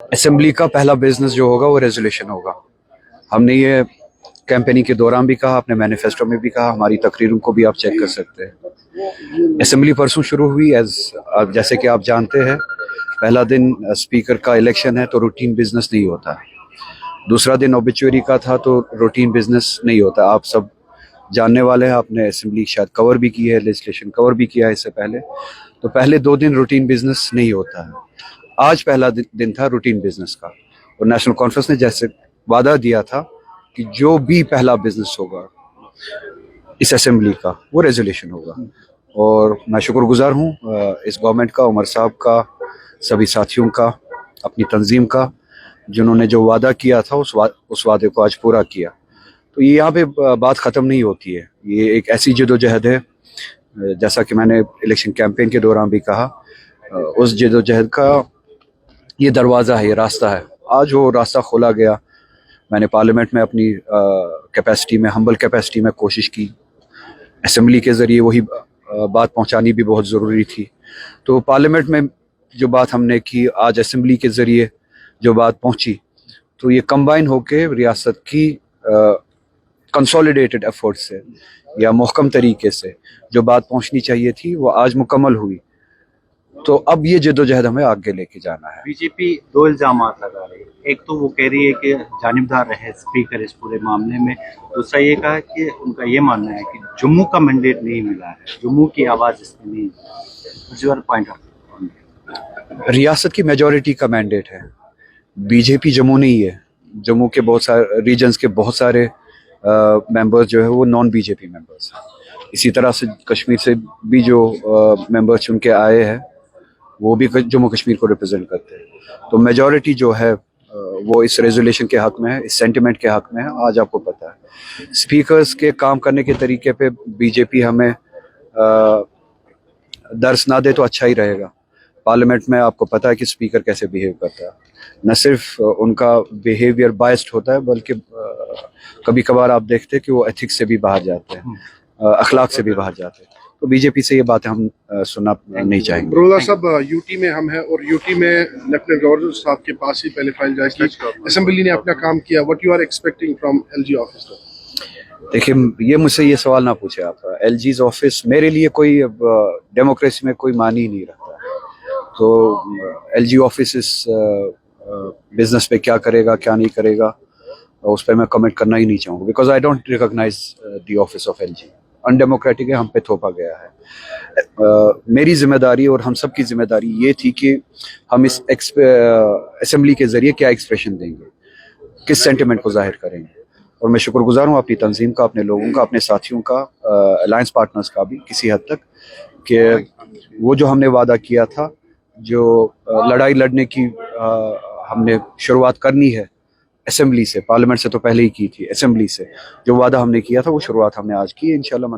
Assembly کا پہلا business جو ہوگا وہ ریزولیشن ہوگا. ہم نے یہ کیمپیننگ کے دوران بھی کہا, اپنے مینیفیسٹو میں بھی کہا, ہماری تقریروں کو بھی آپ چیک کر سکتے ہیں. اسمبلی پرسوں شروع ہوئی. جیسے کہ آپ جانتے ہیں, پہلا دن اسپیکر کا الیکشن ہے تو روٹین بزنس نہیں ہوتا. دوسرا دن اوبیچوری کا تھا تو روٹین بزنس نہیں ہوتا. آپ سب جاننے والے ہیں, آپ نے اسمبلی شاید کور بھی کی ہے, لیجسلیشن کور بھی کیا ہے اس سے پہلے. تو پہلے 2 دن روٹین بزنس نہیں ہوتا ہے. آج پہلا دن تھا روٹین بزنس کا, اور نیشنل کانفرنس نے جیسے وعدہ دیا تھا کہ جو بھی پہلا بزنس ہوگا اس اسمبلی کا وہ ریزولیشن ہوگا. اور میں شکر گزار ہوں اس گورنمنٹ کا, عمر صاحب کا, سبھی ساتھیوں کا, اپنی تنظیم کا, جنہوں نے جو وعدہ کیا تھا اس وعدے کو آج پورا کیا. تو یہ یہاں پہ بات ختم نہیں ہوتی ہے. یہ ایک ایسی جدوجہد ہے, جیسا کہ میں نے الیکشن کیمپین کے دوران بھی کہا, اس جدوجہد کا یہ دروازہ ہے, یہ راستہ ہے. آج وہ راستہ کھولا گیا. میں نے پارلیمنٹ میں اپنی کیپیسٹی میں, ہمبل کیپیسٹی میں کوشش کی. اسمبلی کے ذریعے وہی بات پہنچانی بھی بہت ضروری تھی. تو پارلیمنٹ میں جو بات ہم نے کی, آج اسمبلی کے ذریعے جو بات پہنچی, تو یہ کمبائن ہو کے ریاست کی کنسولیڈیٹڈ ایفورٹ سے یا محکم طریقے سے جو بات پہنچنی چاہیے تھی وہ آج مکمل ہوئی. تو اب یہ جدوجہد ہمیں آگے لے کے جانا ہے. بی جے پی 2 الزامات لگا رہی ہے. ایک تو وہ کہہ رہی ہے کہ جانبدار رہے اسپیکر اس پورے معاملے میں. دوسرا یہ کہا کہ ان کا یہ ماننا ہے کہ جموں کا مینڈیٹ نہیں ملا ہے, جموں کی آواز اس میں نہیں. ریاست کی میجورٹی کا مینڈیٹ ہے. بی جے پی جموں نہیں ہے. جموں کے بہت سارے ریجنز کے بہت سارے ممبرز جو ہے وہ نان بی جے پی ممبرز ہیں. اسی طرح سے کشمیر سے بھی جو ممبرز چن کے آئے ہیں وہ بھی جموں کشمیر کو ریپرزینٹ کرتے ہیں. تو میجورٹی جو ہے وہ اس ریزولیشن کے حق میں ہے, اس سینٹیمنٹ کے حق میں ہے. آج آپ کو پتہ ہے اسپیکرز کے کام کرنے کے طریقے پہ بی جے پی ہمیں درس نہ دے تو اچھا ہی رہے گا. پارلیمنٹ میں آپ کو پتہ ہے کہ اسپیکر کیسے بیہیو کرتا ہے. نہ صرف ان کا بیہیویئر بائسڈ ہوتا ہے بلکہ کبھی کبھار آپ دیکھتے ہیں کہ وہ ایتھکس سے بھی باہر جاتے ہیں, اخلاق سے بھی باہر جاتے ہیں. تو بی جے پی سے یہ باتیں ہم سننا نہیں چاہیں گے. برولہ صاحب, یو ٹی میں ہم ہیں اور یو ٹی میں لیفٹیننٹ گورنر صاحب کے پاس ہی پہلے فائل جائز تھی. اسمبلی نے اپنا کام کیا. What you are expecting from L G office? دیکھیں, یہ مجھ سے یہ سوال نہ پوچھے آپ. ایل جیز آفس میرے لیے کوئی ڈیموکریسی میں کوئی معنی نہیں رکھتا. تو ایل جی آفس اس بزنس پہ کیا کرے گا کیا نہیں کرے گا اس پہ میں کمنٹ کرنا ہی نہیں چاہوں گا, because I don't recognise the office of L G. Undemocratic ہے, ہم پہ تھوپا گیا ہے. میری ذمہ داری اور ہم سب کی ذمہ داری یہ تھی کہ ہم اس اسمبلی کے ذریعے کیا ایکسپریشن دیں گے, کس سینٹیمنٹ کو ظاہر کریں گے. اور میں شکر گزار ہوں اپنی تنظیم کا, اپنے لوگوں کا, اپنے ساتھیوں کا, الائنس پارٹنرز کا بھی کسی حد تک, کہ وہ جو ہم نے وعدہ کیا تھا, جو لڑائی لڑنے کی ہم نے شروعات کرنی ہے اسمبلی سے, پارلیمنٹ سے تو پہلے ہی کی تھی, اسمبلی سے جو وعدہ ہم نے کیا تھا وہ شروعات ہم نے آج کی ہے انشاءاللہ.